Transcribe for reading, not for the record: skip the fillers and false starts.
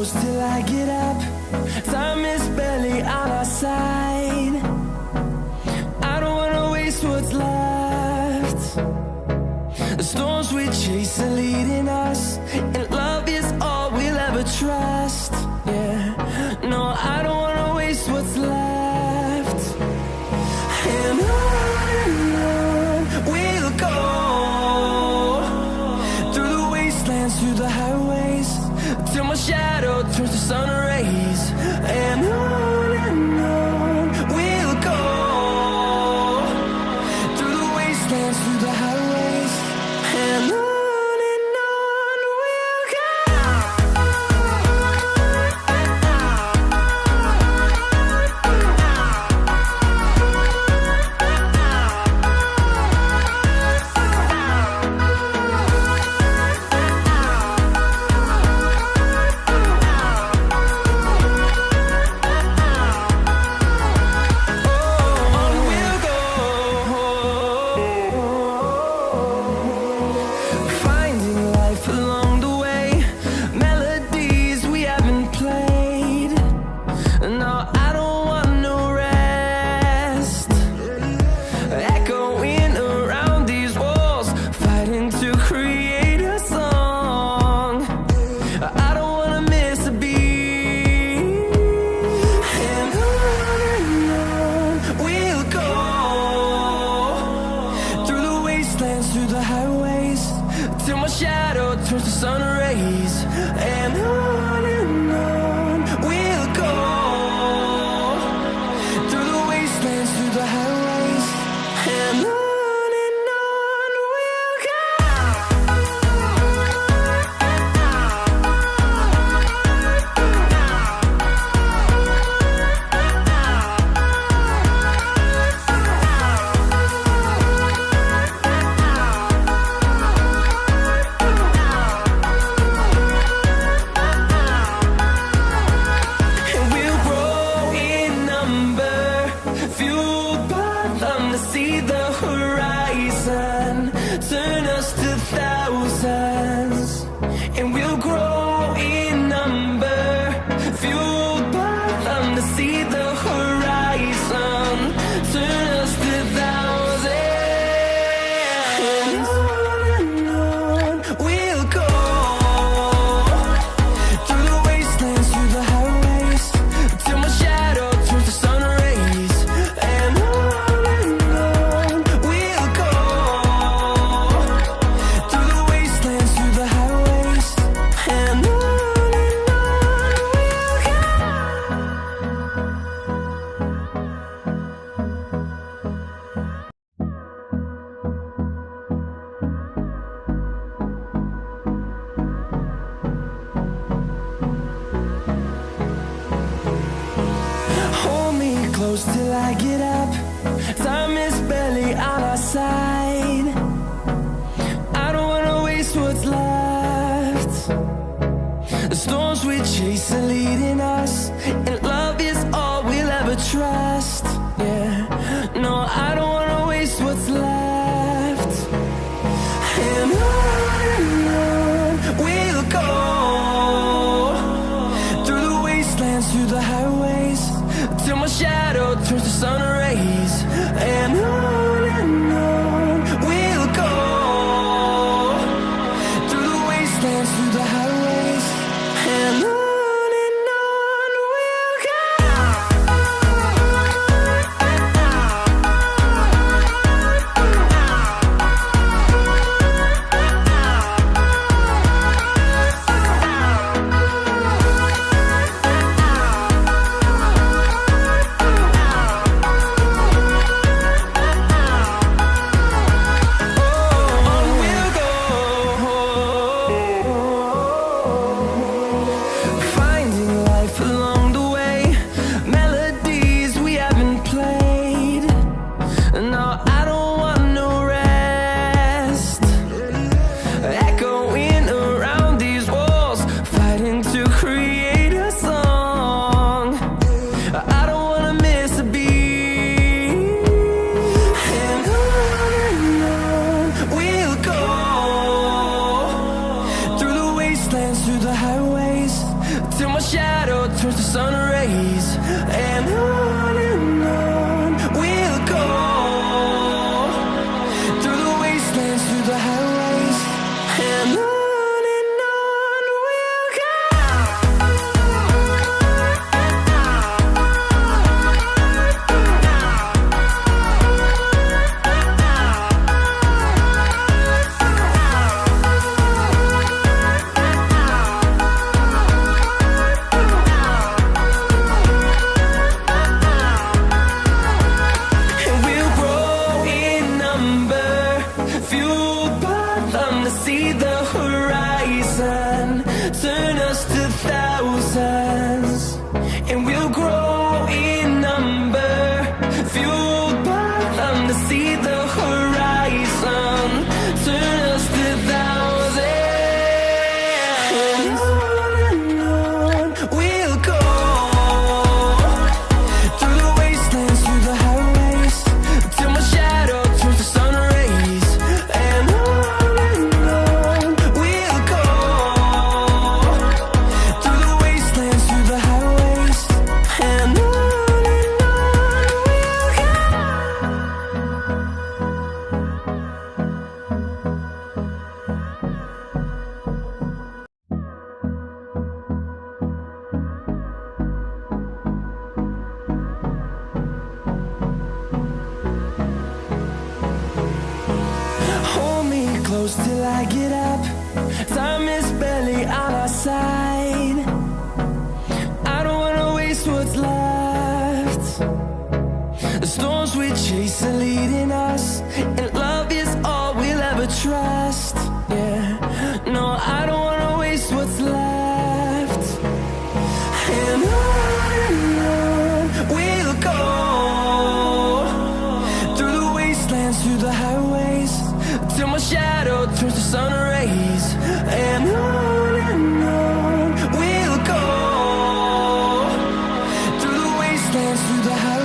close till I get up. Time is barely on our side. I don't wanna waste what's left. The storms we chase are leading us, and love is all we'll ever trust. Yeah, no, I don't wanna waste what's left. And on we'll go, through the wastelands, through the highways, till my shadow turns to sun rays. And on we'll go, through the wastelands, through the highways, and on we'll go. Through the highways, till my shadow turns to sun rays. And on we'll go, through the wastelands, through the highways, and on we'll go. See the horizon turn us to thousands, and we'll grow in number, fueled by them. To see the horizon turn us to thousands, and on we'll go, through the wastelands, through the highways, till my shadow turns to sun rays. And close till I get up. Time is barely on our side. I don't wanna waste what's left. The storms we chase are leading us, and love is all we'll ever trust. Yeah, no, I don't wanna waste what's left. And on we'll go, through the wastelands, through the highways, till my shadow turns to sun rays. And on we'll go, through the wastelands, through the highways, and on we'll go. close till I get up. Time is barely on our side. I don't wanna waste what's left. The storms we chase are leading us, and love is all we'll ever trust. Yeah, no, I don't wanna waste what's left. And on we'll go, through the wastelands, through the highways, till my shadow turns to sun rays. And on we'll go, through the wastelands, through the highways.